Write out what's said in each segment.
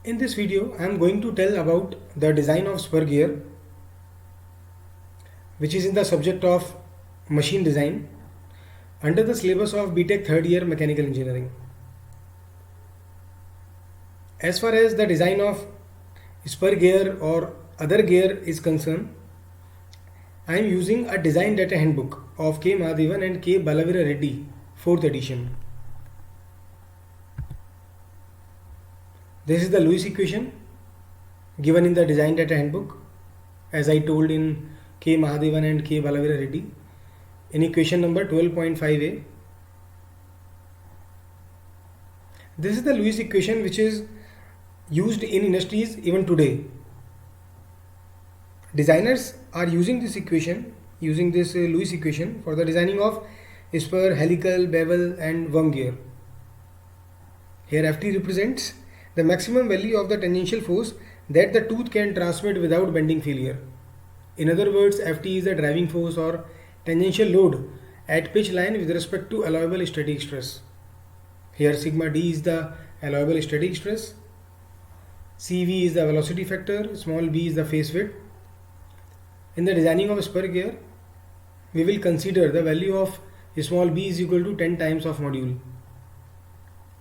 In this video, I am going to tell about the design of spur gear, which is in the subject of machine design under the syllabus of BTech third year mechanical engineering. As far as the design of spur gear or other gear is concerned, I am using a design data handbook of K. Mahadevan and K. Balavira Reddy, 4th edition. This is the Lewis equation given in the design data handbook, as I told in K. Mahadevan and K. Balavira Reddy, in equation number 12.5a. This is the Lewis equation which is used in industries even today. Designers are using this Lewis equation for the designing of spur, helical, bevel and worm gear. Here Ft represents the maximum value of the tangential force that the tooth can transmit without bending failure. In other words, Ft is the driving force or tangential load at pitch line with respect to allowable static stress. Here sigma d is the allowable static stress, Cv is the velocity factor, small b is the face width. In the designing of a spur gear, we will consider the value of small b is equal to 10 times of module.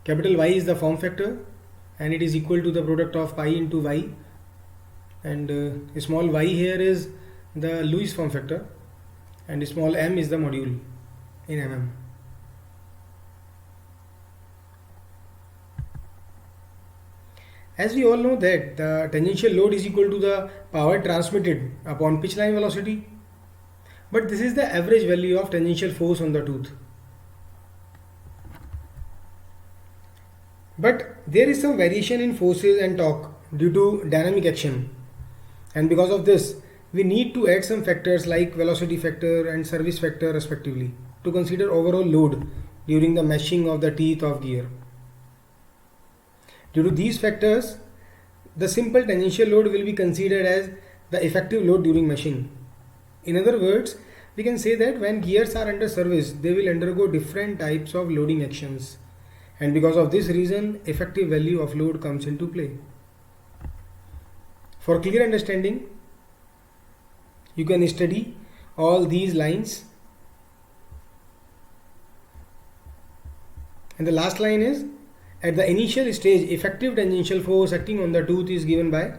Capital Y is the form factor and it is equal to the product of pi into y, and small y here is the Lewis form factor and small m is the module in mm. As we all know that the tangential load is equal to the power transmitted upon pitch line velocity, but this is the average value of tangential force on the tooth. But there is some variation in forces and torque due to dynamic action, and because of this we need to add some factors like velocity factor and service factor respectively to consider overall load during the meshing of the teeth of gear. Due to these factors, the simple tangential load will be considered as the effective load during meshing. In other words, we can say that when gears are under service, they will undergo different types of loading actions, and because of this reason, effective value of load comes into play. For clear understanding, you can study all these lines, and the last line is, at the initial stage, effective tangential force acting on the tooth is given by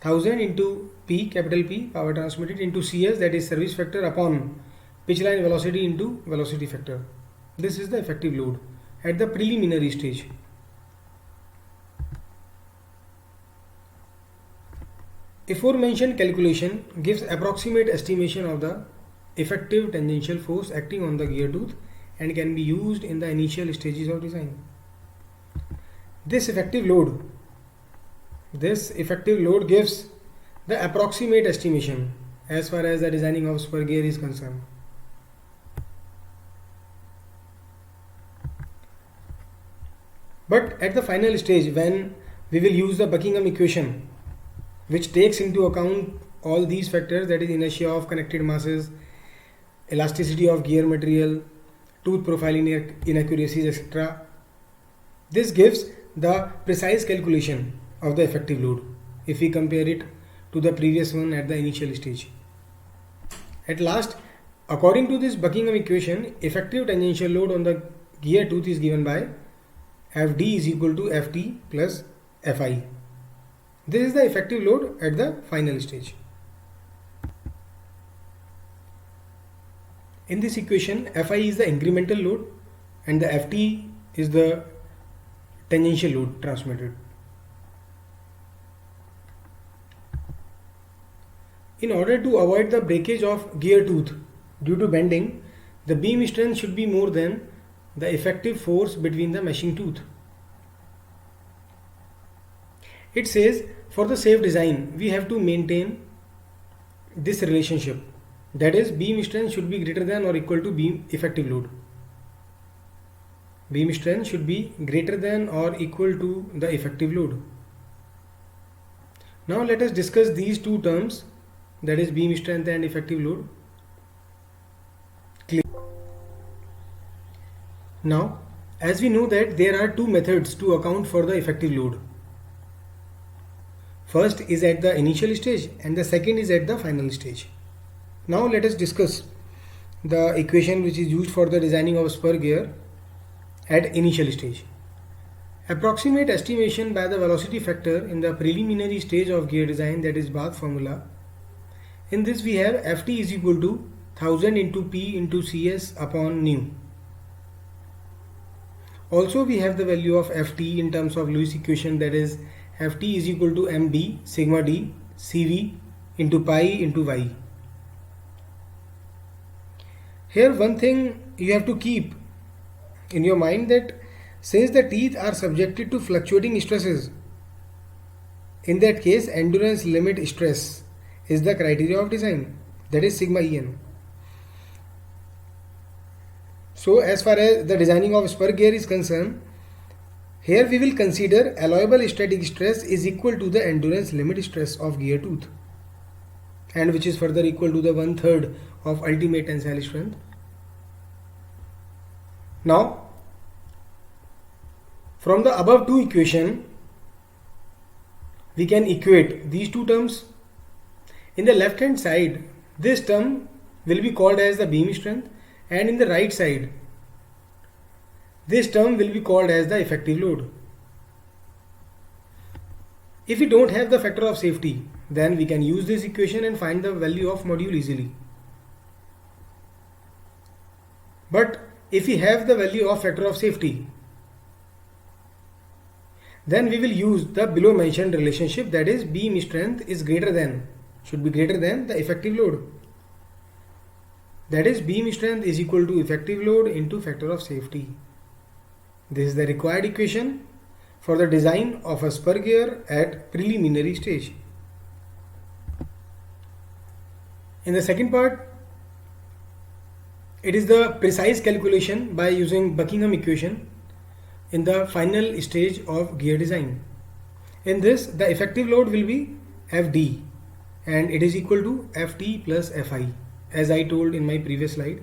1000 into P, capital P, power transmitted, into CS, that is service factor, upon pitch line velocity into velocity factor. This is the effective load at the preliminary stage. Aforementioned calculation gives approximate estimation of the effective tangential force acting on the gear tooth and can be used in the initial stages of design. This effective load gives the approximate estimation as far as the designing of spur gear is concerned. But at the final stage, when we will use the Buckingham equation, which takes into account all these factors, that is inertia of connected masses, elasticity of gear material, tooth profile inaccuracies, etc. This gives the precise calculation of the effective load if we compare it to the previous one at the initial stage. At last, according to this Buckingham equation, effective tangential load on the gear tooth is given by Fd is equal to Ft plus Fi. This is the effective load at the final stage. In this equation, Fi is the incremental load and the Ft is the tangential load transmitted. In order to avoid the breakage of gear tooth due to bending, the beam strength should be more than the effective force between the meshing tooth. It says, for the safe design, we have to maintain this relationship, that is, beam strength should be greater than or equal to beam effective load. Beam strength should be greater than or equal to the effective load. Now let us discuss these two terms, that is beam strength and effective load. Now, as we know that there are two methods to account for the effective load. First is at the initial stage and the second is at the final stage. Now let us discuss the equation which is used for the designing of a spur gear at initial stage. Approximate estimation by the velocity factor in the preliminary stage of gear design, that is Bath formula. In this we have Ft is equal to 1000 into P into Cs upon nu. Also we have the value of Ft in terms of Lewis equation, that is Ft is equal to mb sigma d Cv into pi into y. Here one thing you have to keep in your mind, that since the teeth are subjected to fluctuating stresses, in that case endurance limit stress is the criteria of design, that is sigma En. So as far as the designing of spur gear is concerned, here we will consider allowable static stress is equal to the endurance limit stress of gear tooth, and which is further equal to the 1/3 of ultimate tensile strength. Now from the above two equation we can equate these two terms. In the left hand side this term will be called as the beam strength, and in the right side this term will be called as the effective load. If we don't have the factor of safety, then we can use this equation and find the value of module easily. But if we have the value of factor of safety, then we will use the below mentioned relationship, that is beam strength is greater than, should be greater than the effective load. That is beam strength is equal to effective load into factor of safety. This is the required equation for the design of a spur gear at preliminary stage. In the second part, it is the precise calculation by using Buckingham equation in the final stage of gear design. In this, the effective load will be Fd and it is equal to Ft plus Fi, as I told in my previous slide.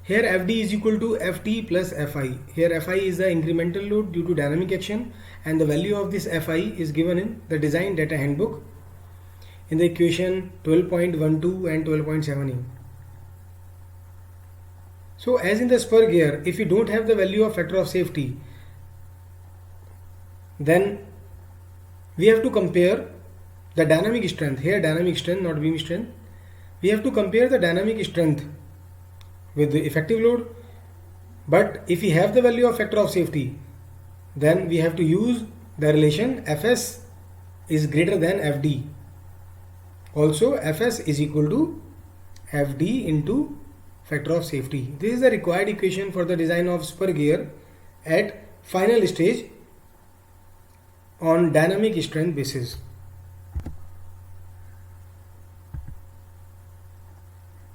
Here Fd is equal to Ft plus Fi. Here Fi is the incremental load due to dynamic action, and the value of this Fi is given in the design data handbook in the equation 12.12 and 12.17. So as in the spur gear, if we don't have the value of factor of safety, then we have to compare the dynamic strength. Here dynamic strength, not beam strength. We have to compare the dynamic strength with the effective load. But if we have the value of factor of safety, then we have to use the relation Fs is greater than Fd. Also Fs is equal to Fd into factor of safety. This is the required equation for the design of spur gear at final stage on dynamic strength basis.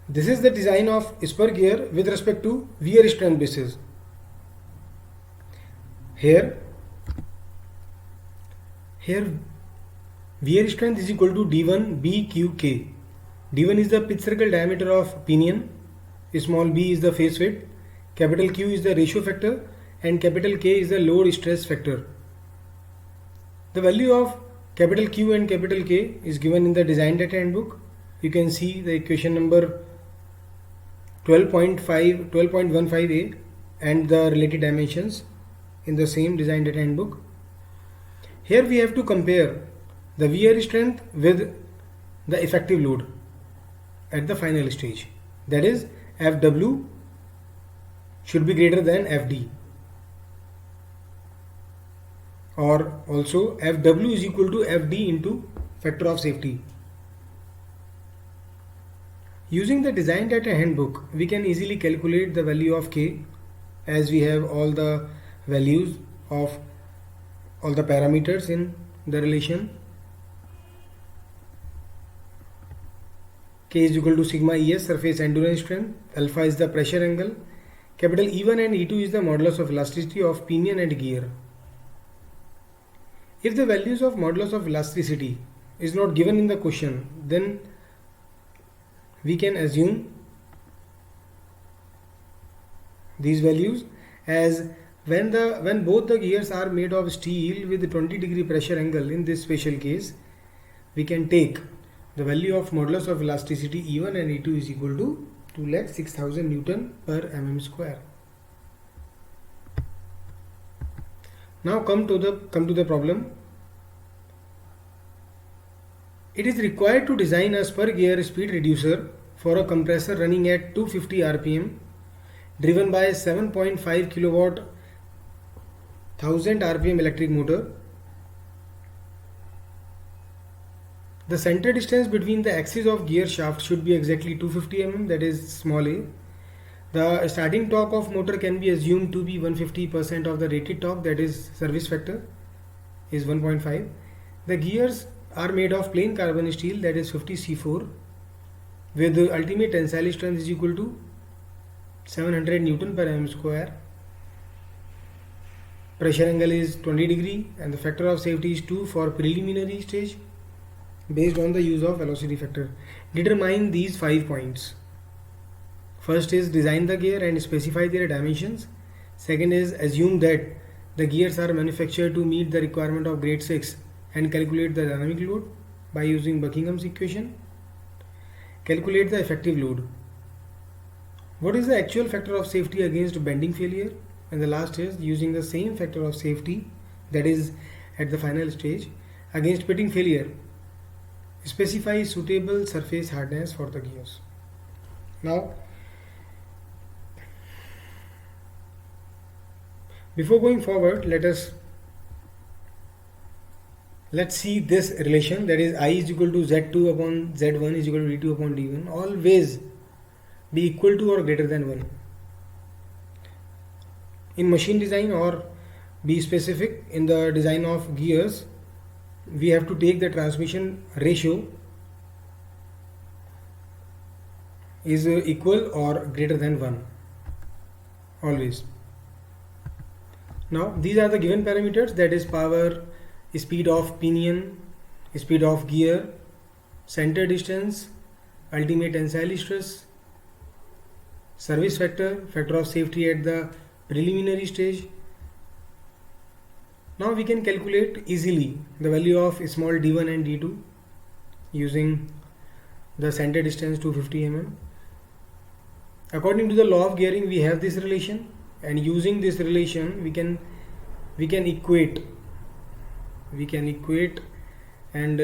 This is the design of spur gear with respect to wear strength basis. Here wear strength is equal to D1 BQK. D1 is the pitch circle diameter of pinion, small b is the face width, capital Q is the ratio factor, and capital K is the load stress factor. The value of capital Q and capital K is given in the design data handbook. You can see the equation number 12.15a and the related dimensions in the same design data handbook. Here we have to compare the wear strength with the effective load at the final stage. That is, Fw should be greater than Fd, or also Fw is equal to Fd into factor of safety. Using the design data handbook, we can easily calculate the value of K, as we have all the values of all the parameters in the relation. K is equal to sigma Es, surface endurance strength, alpha is the pressure angle, capital E1 and E2 is the modulus of elasticity of pinion and gear. If the values of modulus of elasticity is not given in the question, then we can assume these values as when both the gears are made of steel with 20 degree pressure angle. In this special case, we can take the value of modulus of elasticity E1 and E2 is equal to 2,06,000 Newton per mm square. Now come to the problem. It is required to design a spur gear speed reducer for a compressor running at 250 rpm, driven by a 7.5 kilowatt 1000 rpm electric motor. The center distance between the axis of gear shaft should be exactly 250 mm, that is small a. The starting torque of motor can be assumed to be 150% of the rated torque, that is service factor is 1.5. The gears are made of plain carbon steel, that is 50 C4, with the ultimate tensile strength is equal to 700 Newton per mm square. Pressure angle is 20 degree and the factor of safety is 2 for preliminary stage based on the use of velocity factor. Determine these 5 points. First is design the gear and specify their dimensions. Second is assume that the gears are manufactured to meet the requirement of grade 6 and calculate the dynamic load by using Buckingham's equation. Calculate the effective load. What is the actual factor of safety against bending failure? And the last is using the same factor of safety, that is at the final stage, against pitting failure. Specify suitable surface hardness for the gears. Now, before going forward, let's see this relation, that is I is equal to Z2 upon Z1 is equal to D2 upon D1. Always be equal to or greater than 1. In machine design, or be specific in the design of gears, we have to take the transmission ratio is equal or greater than 1 always. Now these are the given parameters, that is power, speed of pinion, speed of gear, center distance, ultimate tensile stress, service factor, factor of safety at the preliminary stage. Now we can calculate easily the value of small d1 and d2 using the center distance 250 mm. According to the law of gearing, we have this relation, and using this relation we can equate and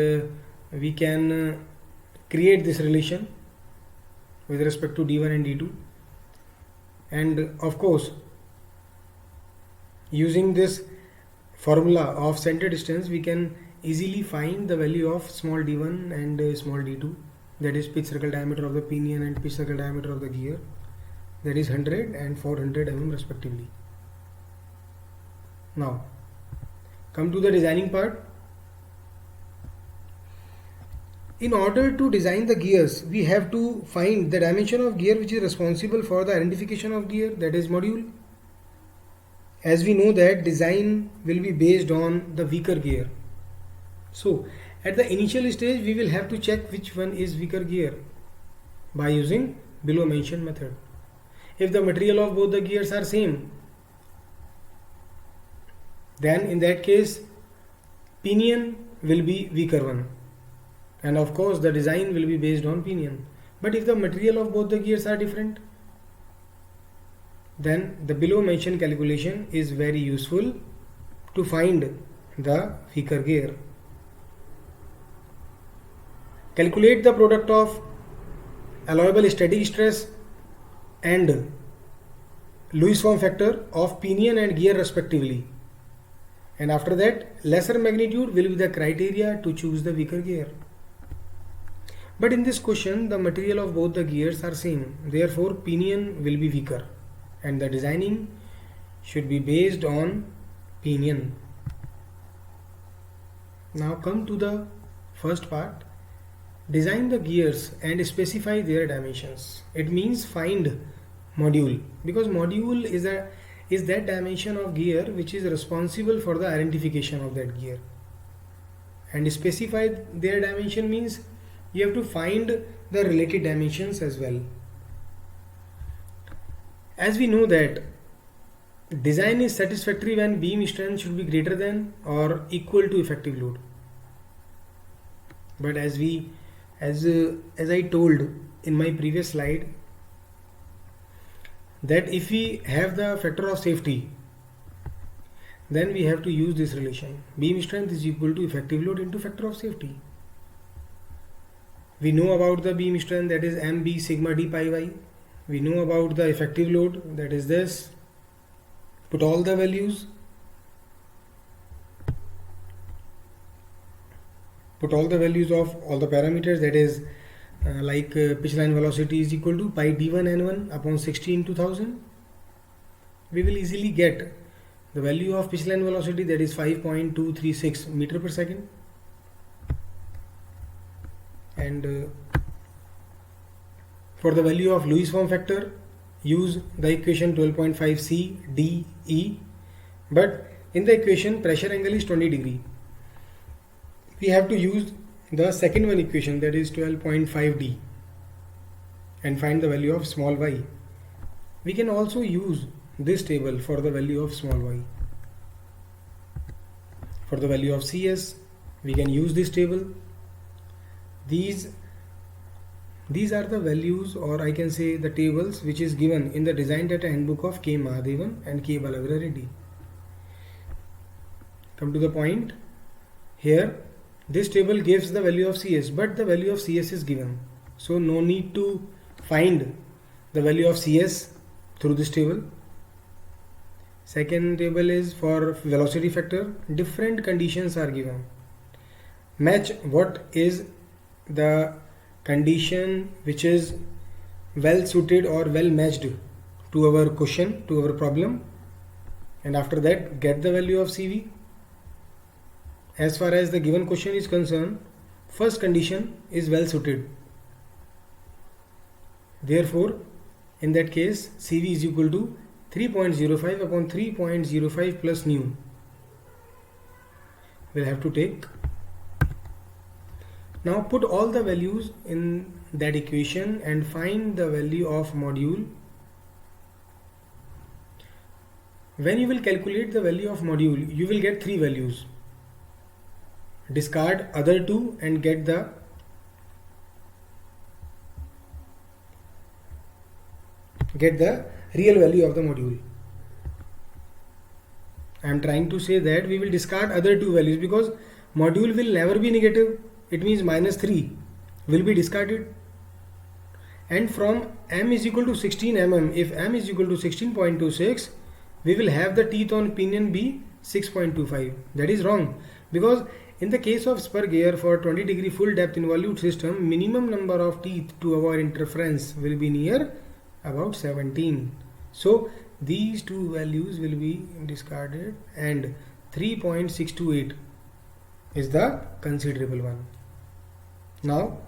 we can create this relation with respect to d1 and d2. And of course, using this formula of center distance, we can easily find the value of small d1 and small d2, that is pitch circle diameter of the pinion and pitch circle diameter of the gear, that is 100 and 400 mm respectively. Now come to the designing part. In order to design the gears, we have to find the dimension of gear which is responsible for the identification of gear, that is module. As we know that design will be based on the weaker gear, so at the initial stage we will have to check which one is weaker gear by using below mentioned method. If the material of both the gears are same, then in that case pinion will be weaker one, and of course the design will be based on pinion. But if the material of both the gears are different, then the below mentioned calculation is very useful to find the weaker gear. Calculate the product of allowable static stress and Lewis form factor of pinion and gear respectively, and after that lesser magnitude will be the criteria to choose the weaker gear. But in this question the material of both the gears are same, therefore pinion will be weaker and the designing should be based on pinion. Now come to the first part. Design the gears and specify their dimensions. It means find module, because module is that dimension of gear which is responsible for the identification of that gear. And specify their dimension means you have to find the related dimensions as well. As we know that design is satisfactory when beam strength should be greater than or equal to effective load. But as I told in my previous slide, that if we have the factor of safety, then we have to use this relation. Beam strength is equal to effective load into factor of safety. We know about the beam strength, that is mb sigma d pi y. We know about the effective load, that is this. Put all the values. Put all the values of all the parameters, that is pitch line velocity is equal to pi d1 n1 upon 60 into 1000. We will easily get the value of pitch line velocity, that is 5.236 meter per second. And for the value of Lewis form factor, use the equation 12.5 C D E, but in the equation pressure angle is 20 degree. We have to use the second one equation, that is 12.5 D, and find the value of small y. We can also use this table for the value of small y. For the value of CS, we can use this table. These are the values, or I can say the tables, which is given in the design data handbook of K. Mahadevan and K. Balavira Reddy. Come to the point. Here this table gives the value of CS, but the value of CS is given, so no need to find the value of CS through this table. Second table is for velocity factor. Different conditions are given. Match what is the condition which is well suited or well matched to our question, to our problem, and after that get the value of CV. As far as the given question is concerned, first condition is well suited. Therefore, in that case, CV is equal to 3.05 upon 3.05 plus nu. We'll have to take. Now put all the values in that equation and find the value of module. When you will calculate the value of module, you will get three values. Discard other two and get the real value of the module. I am trying to say that we will discard other two values because module will never be negative. It means minus 3 will be discarded. And from m is equal to 16 mm, if m is equal to 16.26, we will have the teeth on pinion be 6.25. That is wrong, because in the case of spur gear for 20 degree full depth involute system, minimum number of teeth to avoid interference will be near about 17. So these two values will be discarded and 3.628 is the considerable one. Now,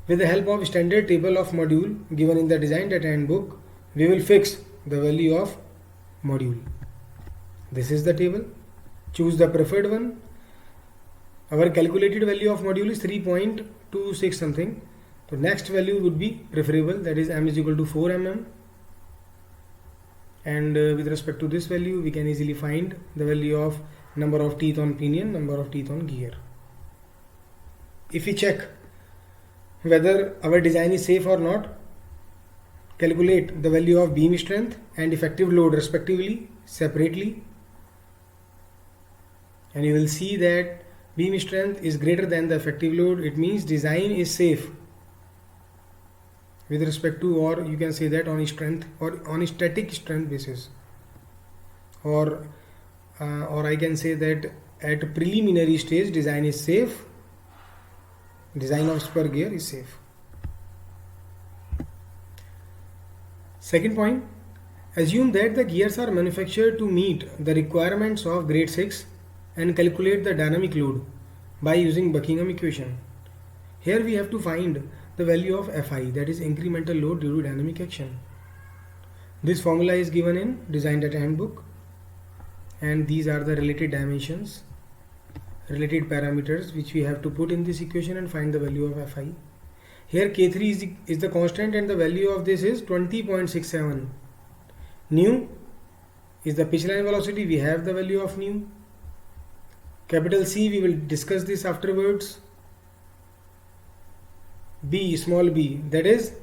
with the help of standard table of module given in the design data handbook, we will fix the value of module. This is the table. Choose the preferred one. Our calculated value of module is 3.26 something. So next value would be preferable, that is m is equal to 4 mm. And with respect to this value, we can easily find the value of number of teeth on pinion, number of teeth on gear. If we check whether our design is safe or not, calculate the value of beam strength and effective load respectively separately, and you will see that beam strength is greater than the effective load. It means design is safe with respect to, or you can say that on strength or on static strength basis, or I can say that at preliminary stage design is safe. Design of spur gear is safe. Second point, assume that the gears are manufactured to meet the requirements of grade 6 and calculate the dynamic load by using Buckingham equation. Here we have to find the value of Fi, that is incremental load due to dynamic action. This formula is given in design data handbook, and these are the related dimensions, related parameters which we have to put in this equation and find the value of Fi. Here K3 is the constant and the value of this is 20.67. Nu is the pitch line velocity, we have the value of nu. Capital C, we will discuss this afterwards. B, small b, that is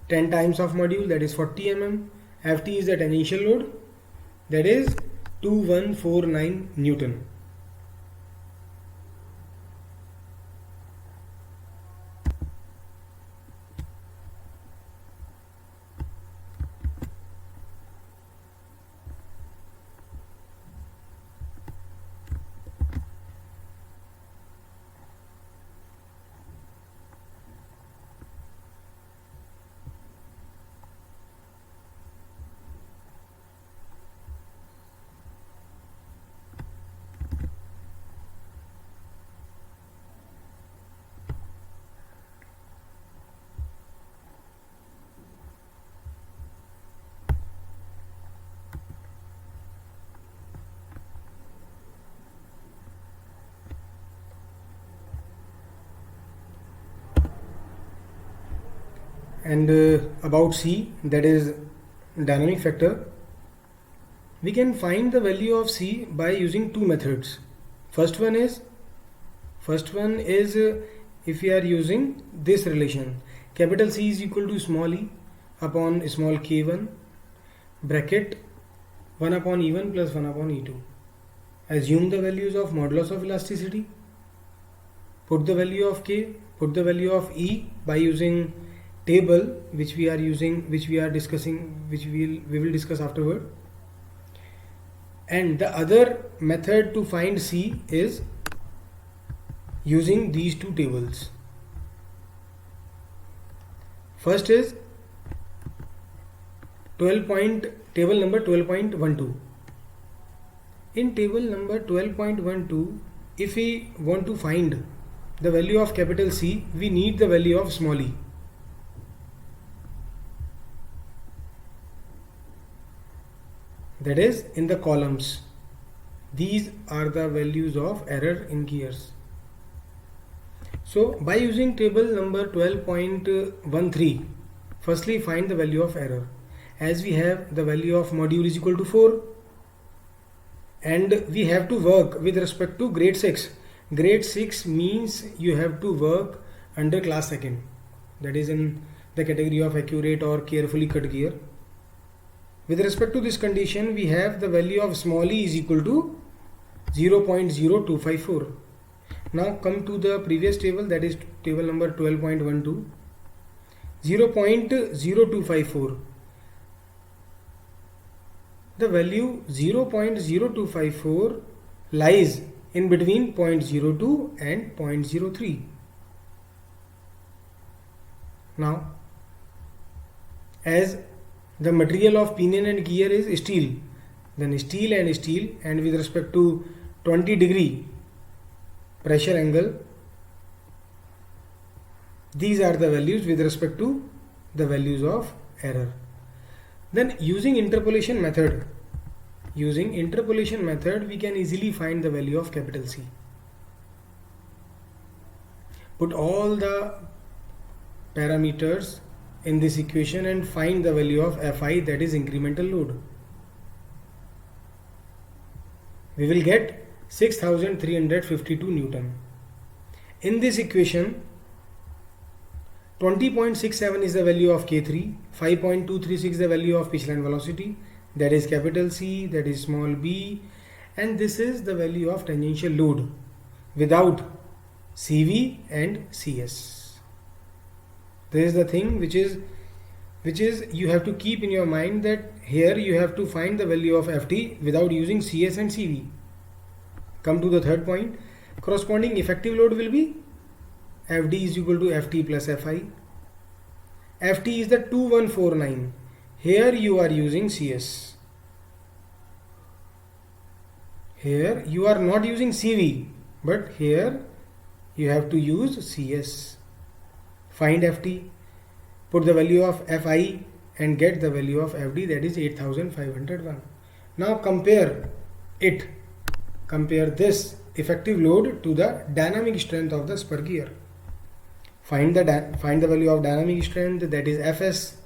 10 times of module, that is 40 mm. Ft is the tangential load, that is 2149 Newton. And about C, that is dynamic factor, we can find the value of C by using two methods. First one is if we are using this relation, capital C is equal to small e upon small k1 bracket 1 upon E1 plus 1 upon E2. Assume the values of modulus of elasticity, put the value of K, put the value of E by using table which we will discuss afterward. And the other method to find C is using these two tables. First is table number 12.12. In table number 12.12, if we want to find the value of capital C, we need the value of small e. That is in the columns. These are the values of error in gears. So by using table number 12.13, firstly find the value of error. As we have the value of module is equal to 4, and we have to work with respect to grade 6. Grade 6 means you have to work under class second, that is in the category of accurate or carefully cut gear. With respect to this condition, we have the value of small e is equal to 0.0254. Now come to the previous table, that is table number 12.12. 0.0254. The value 0.0254 lies in between 0.02 and 0.03. Now, as the material of pinion and gear is steel, then steel, and with respect to 20-degree pressure angle, these are the values with respect to the values of error. Then using interpolation method, we can easily find the value of capital C. Put all the parameters in this equation and find the value of Fi, that is incremental load. We will get 6352 Newton. In this equation, 20.67 is the value of K3, 5.236 the value of pitch line velocity, that is capital C, that is small b, and this is the value of tangential load without CV and CS. This is the thing which is you have to keep in your mind, that here you have to find the value of Ft without using CS and CV. Come to the third point. Corresponding effective load will be Fd is equal to Ft plus Fi. Ft is the 2149. Here you are using CS. Here you are not using CV, but here you have to use CS. Find Ft, put the value of Fi and get the value of Fd, that is 8501. Now compare this effective load to the dynamic strength of the spur gear. Find the value of dynamic strength, that is Fs.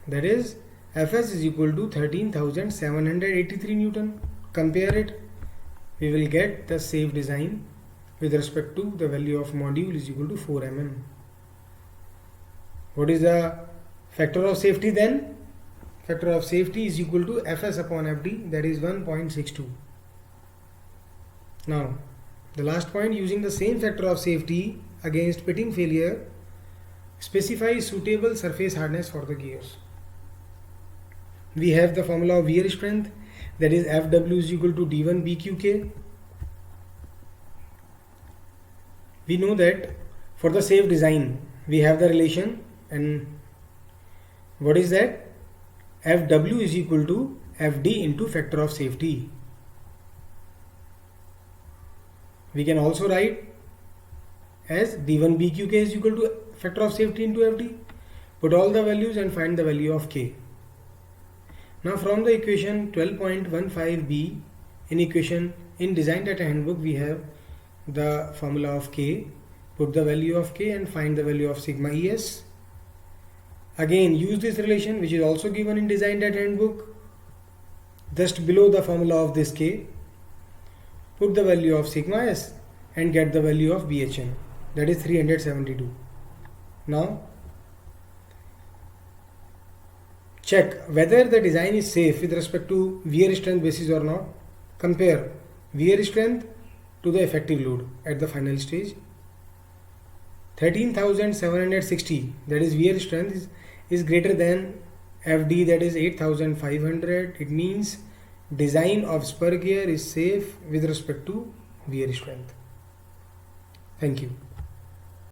That is Fs is equal to 13,783 Newton. Compare it. We will get the safe design with respect to the value of module is equal to 4 mm. What is the factor of safety then? Factor of safety is equal to Fs upon Fd, that is 1.62. Now the last point, using the same factor of safety against pitting failure, specify suitable surface hardness for the gears. We have the formula of wear strength, that is Fw is equal to d1 bqk. We know that for the safe design we have the relation, and what is that? Fw is equal to Fd into factor of safety. We can also write as d1 bqk is equal to factor of safety into Fd. Put all the values and find the value of k. Now from the equation 12.15b in design data handbook, we have the formula of k. Put the value of k and find the value of sigma es. Again use this relation which is also given in design data handbook just below the formula of this k. Put the value of sigma s and get the value of BHN, that is 372. Now check whether the design is safe with respect to wear strength basis or not. Compare wear strength to the effective load at the final stage. 13,760, that is wear strength, is greater than Fd, that is 8,500. It means design of spur gear is safe with respect to wear strength. Thank you.